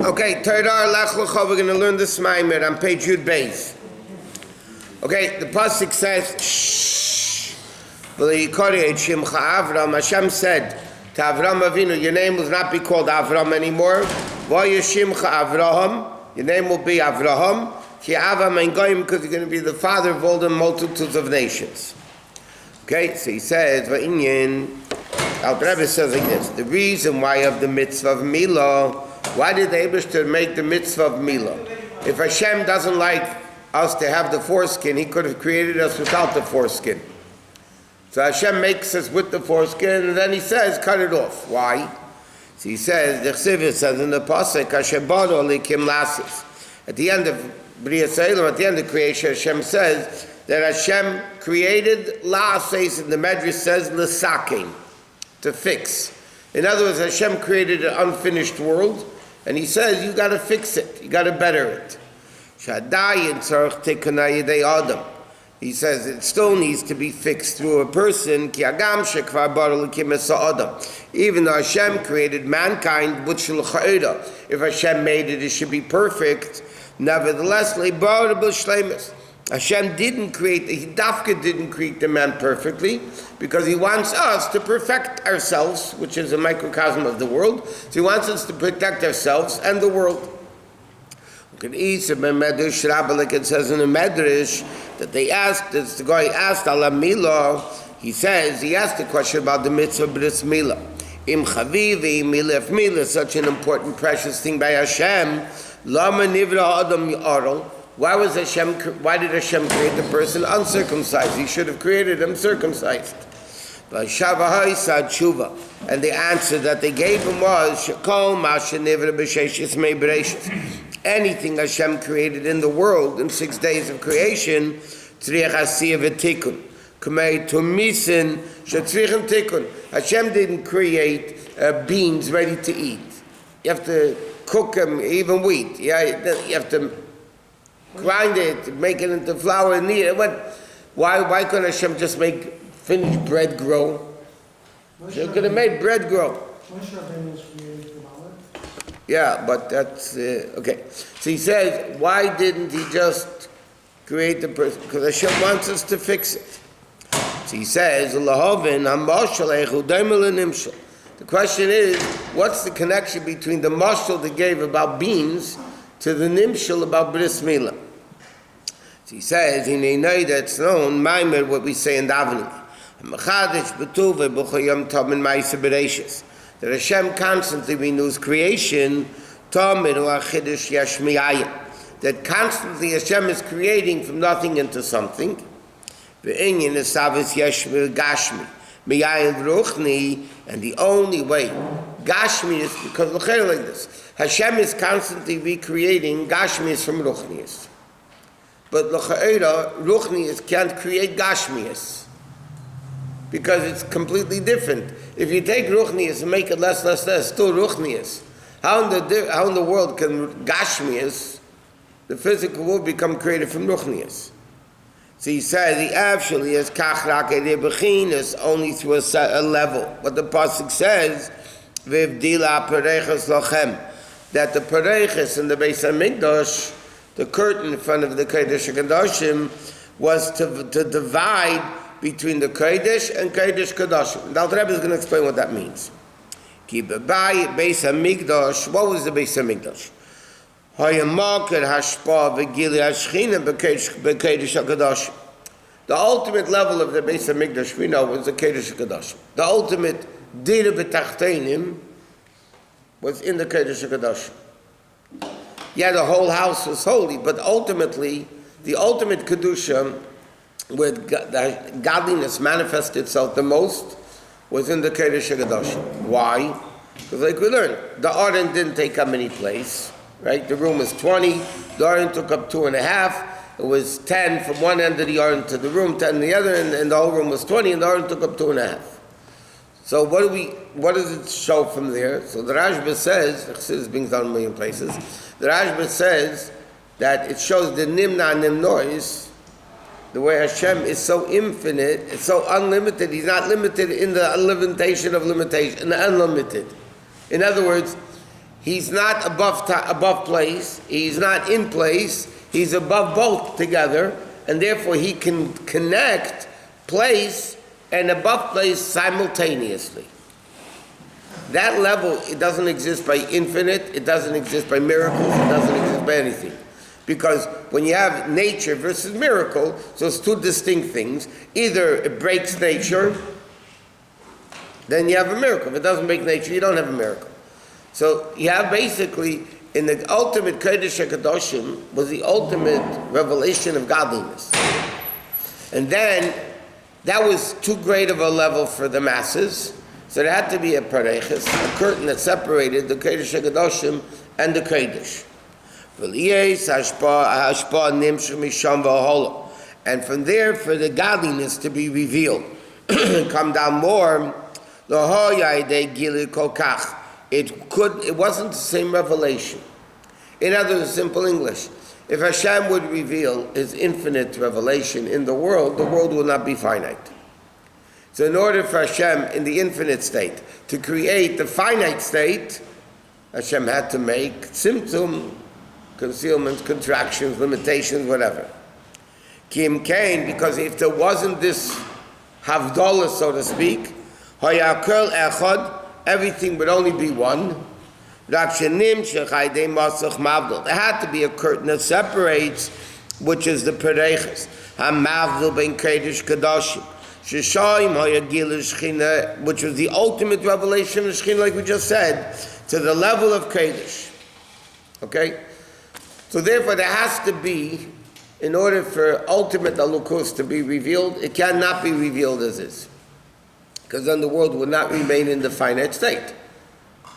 Okay, Torah Or, Lech, Lecha, we're going to learn this Maamar on page Yud Beis. Okay, the pasuk says, Shh. Hashem said to Avram Avinu, your name will not be called Avram anymore. Avraham, your name will be Avraham. Because you're going to be the father of all the multitudes of nations. Okay, so he says, Rabbi says like this, the reason why of the mitzvah of Milah, why did the Eibishter make the mitzvah of Milah? If Hashem doesn't like us to have the foreskin, He could have created us without the foreskin. So Hashem makes us with the foreskin, and then He says, cut it off. Why? So He says, the Chsiv says in the pasuk, at the end of Brit, at the end of creation, Hashem says that Hashem created la'ases, and the Medrash says l'sakein, to fix. In other words, Hashem created an unfinished world, and He says, you got to fix it, you got to better it. He says it still needs to be fixed through a person. Even though Hashem created mankind, if Hashem made it, it should be perfect. Nevertheless, Hashem didn't create, He didn't create the man perfectly, because He wants us to perfect ourselves, which is a microcosm of the world. So He wants us to protect ourselves and the world. Like it says in the Medrash, that they asked, the guy asked ala Milah, he asked the question about the mitzvah bris Milah. Im chavivi Milah, if Milah is such an important, precious thing by Hashem, lama nivra adam yarol, why did Hashem create the person uncircumcised? He should have created him circumcised. And the answer that they gave him was, anything Hashem created in the world in 6 days of creation, Hashem didn't create beans ready to eat. You have to cook them, even wheat. You have to grind it, make it into flour and eat it. Why couldn't Hashem just make finished bread grow? They could have made bread grow. Yeah, but that's okay. So he says, why didn't He just create the person? Because Hashem wants us to fix it. So he says, the question is, what's the connection between the mashal they gave about beans to the nimshal about bris milah? So he says, that's known, Maamar, what we say in davening, that Hashem constantly renews creation, that constantly Hashem is creating from nothing into something. And the only way, Gashmi is because look at it like this. Hashem is constantly recreating Gashmius from Ruchnius. But Ruchnius can't create Gashmius, because it's completely different. If you take Ruchnius and make it less, still Ruchnius. How in the world can Gashmius, the physical world, become created from Ruchnius? So he says the actually is Kachrak is only through a level. But the pasuk says, Vivdila Perechas Lochem, that the Perechas in the Beis HaMikdash, the curtain in front of the Kodesh HaKadoshim, was to divide between the Kodesh and Kodesh Kodashim. Now the Rabbi is going to explain what that means. Beis HaMikdash, what was the Beis HaMikdash? The ultimate level of the Beis HaMikdash we know was the Kodesh HaKadoshim. The ultimate Dira B'Tachteinim was in the Kodesh HaKadoshim. Yeah, the whole house was holy, but ultimately, the ultimate Kedusha, where the godliness manifested itself the most, was in the Kodesh HaKadoshim. Why? Because like we learned, the Aron didn't take up any place. Right? The room was 20, the Aron took up 2.5, it was 10 from one end of the Aron to the room, 10 the other, and the whole room was 20, and the Aron took up 2.5. So what does it show from there? So the Rashba says, this brings down a million places, the Rashba says that it shows the nimna noise, the way Hashem is so infinite, it's so unlimited, He's not limited in the limitation of limitation, in the unlimited. In other words, He's not above place. He's not in place. He's above both together, and therefore he can connect place and above place simultaneously. That level, it doesn't exist by infinite, it doesn't exist by miracles, it doesn't exist by anything. Because when you have nature versus miracle, so it's two distinct things. Either it breaks nature, then you have a miracle. If it doesn't break nature, you don't have a miracle. So you have basically, in the ultimate Kodesh HaKadoshim, was the ultimate revelation of godliness. And then, that was too great of a level for the masses, so there had to be a pareches, a curtain that separated the Kodesh HaKadoshim and the Kodesh. And from there, for the godliness to be revealed, come down more, it wasn't the same revelation. In other words, simple English, if Hashem would reveal His infinite revelation in the world would not be finite. So in order for Hashem, in the infinite state, to create the finite state, Hashem had to make tzimtzum, concealments, contractions, limitations, whatever. Kim Kain, because if there wasn't this havdalah, so to speak, hayakol echad, everything would only be one. There had to be a curtain that separates, which is the pereiches. Hamavdil ben kodesh kadoshim. Which was the ultimate revelation of Shekhinah, like we just said, to the level of Kodesh. Okay? So therefore there has to be, in order for ultimate Alukus to be revealed, it cannot be revealed as is. Because then the world would not remain in the finite state.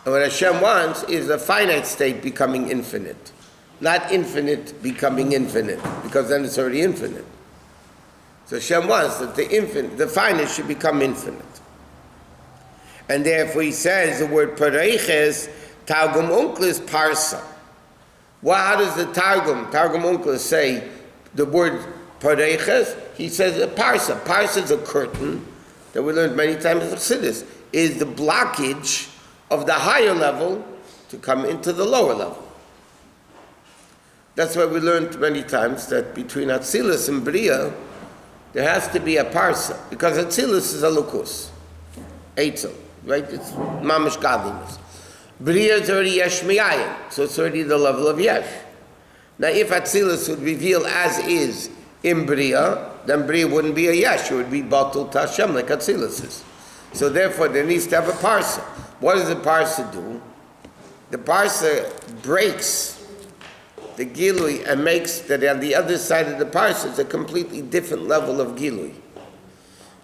And what Hashem wants is a finite state becoming infinite. Not infinite becoming infinite, because then it's already infinite. So Hashem wants that the finite should become infinite. And therefore he says the word pareiches, Targum Unklis parsa. Well, how does the Targum Unklis say the word pareiches? He says a parsa. Parsa is a curtain that we learned many times in Chassidus, is the blockage of the higher level to come into the lower level. That's why we learned many times that between Atzilus and Bria, there has to be a parsa, because Atzilus is a lukus, Eitzel, right? It's mamish godliness. Bria is already yesh miyayin, so it's already the level of yesh. Now, if Atzilus would reveal as is in Bria, then Bria wouldn't be a yesh, it would be batul tashem like Atzilus is. So therefore, there needs to have a parsa. What does the parsa do? The parsa breaks the gilui and makes that on the other side of the parsa is a completely different level of gilui.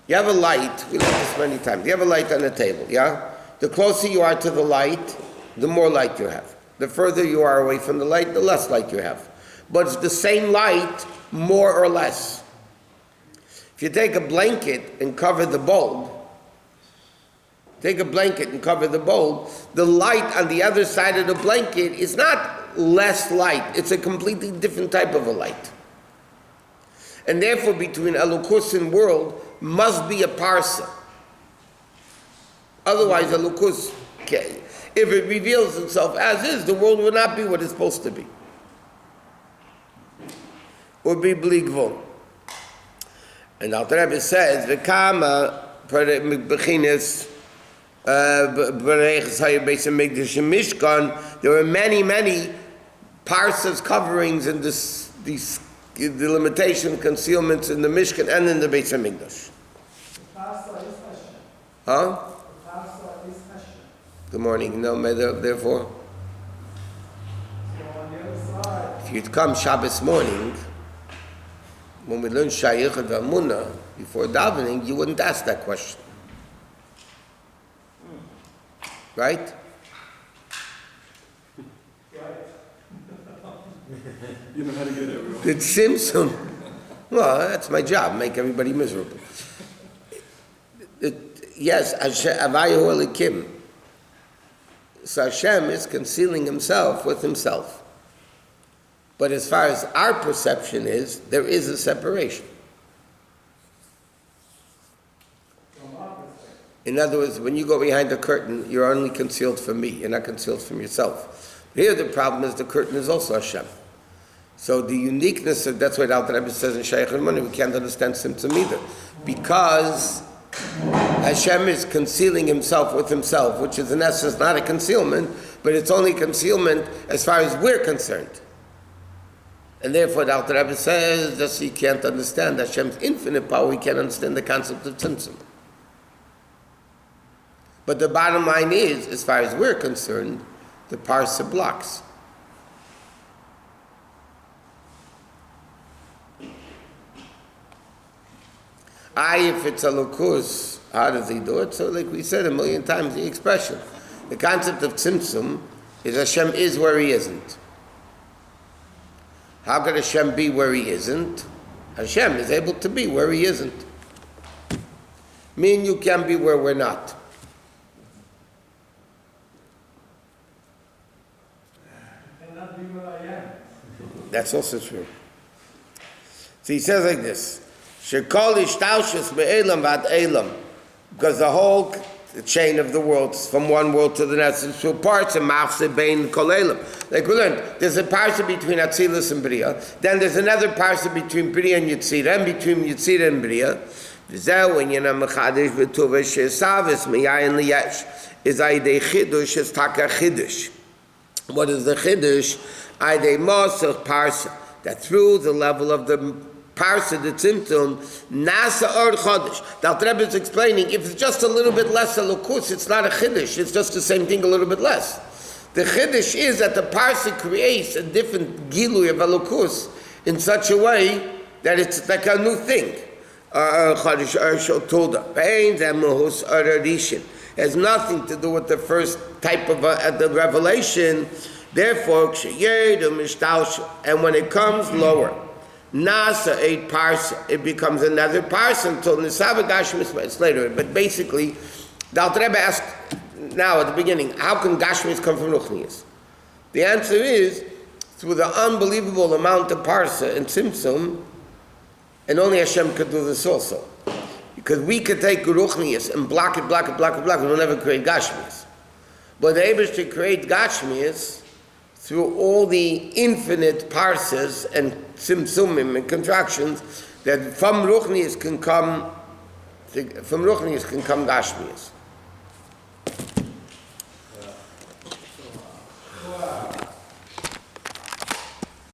You have a light, we learned this many times, you have a light on the table, yeah? The closer you are to the light, the more light you have. The further you are away from the light, the less light you have. But it's the same light, more or less. If you take a blanket and cover the bulb, the light on the other side of the blanket is not less light. It's a completely different type of a light. And therefore, between Elokus and world must be a parsa. Otherwise, Elokus, okay, if it reveals itself as is, the world will not be what it's supposed to be. Would be bligvon. And Alter Rebbe says, "V'kama bechinas there were many parsas coverings in these the limitation concealments in the Mishkan and in the Beis Hamikdash." Huh? Good morning. No, therefore, if you'd come Shabbos morning, when we learn Shayich and Amunah before davening, you wouldn't ask that question. Right? You know how to get everyone. The Simpson. Well, that's my job, make everybody miserable. Yes, Avayahu Elikim. So Hashem is concealing himself with himself. But as far as our perception is, there is a separation. In other words, when you go behind the curtain, you're only concealed from me. You're not concealed from yourself. Here the problem is the curtain is also Hashem. So the uniqueness of, that's what Alter Rebbe says in Shaykh al-Muni, we can't understand Tzimtzum either. Because Hashem is concealing himself with himself, which is in essence not a concealment, but it's only concealment as far as we're concerned. And therefore the Alter Rebbe says, just so you can't understand Hashem's infinite power, we can't understand the concept of Tzimtzum. But the bottom line is, as far as we're concerned, the parsa blocks. If it's a lukus, how does he do it? So like we said a million times, the expression. The concept of tzimtzum is Hashem is where he isn't. How could Hashem be where he isn't? Hashem is able to be where he isn't. Me and you can be where we're not. Cannot be where I am. That's also true. So he says like this. Shekol ishtaushus be'elam vad elam, because the whole chain of the worlds, from one world to the next, is two parts, and mafse bein kol elam. Like we learned, there's a parsa between Atzilus and Bria, then there's another parsa between Bria and Yetzirah, and between Yetzirah and Bria. V'zeh when yena mechadish v'tuva she'esavis miyayin liyesh, is aydei chidush, is taka chidush. What is the chidush? Aydei mosach parsa, that through the level of the parsa, the tzimtzum, nasa or chodesh. The Alter Rebbe is explaining, if it's just a little bit less a lukus, it's not a chiddush, it's just the same thing a little bit less. The chiddush is that the parsa creates a different gilui of a lukus in such a way that it's like a new thing. Chodesh or toda. Pain zemuhus or rishin. Has nothing to do with the first type of the revelation. Therefore, and when it comes lower, Nasa 8 parsa, it becomes another parsa until Nisava Gashmis, it's later. But basically, the Alter Rebbe asked now at the beginning, how can Gashmis come from Ruchnius? The answer is, through the unbelievable amount of parsa and tzimtzum, and only Hashem could do this also. Because we could take Ruchnius and block it, and we'll never create Gashmis. But the Eibus to create Gashmis through all the infinite parsas and tzimtzumim and contractions, that from Ruchnius can come Gashmias.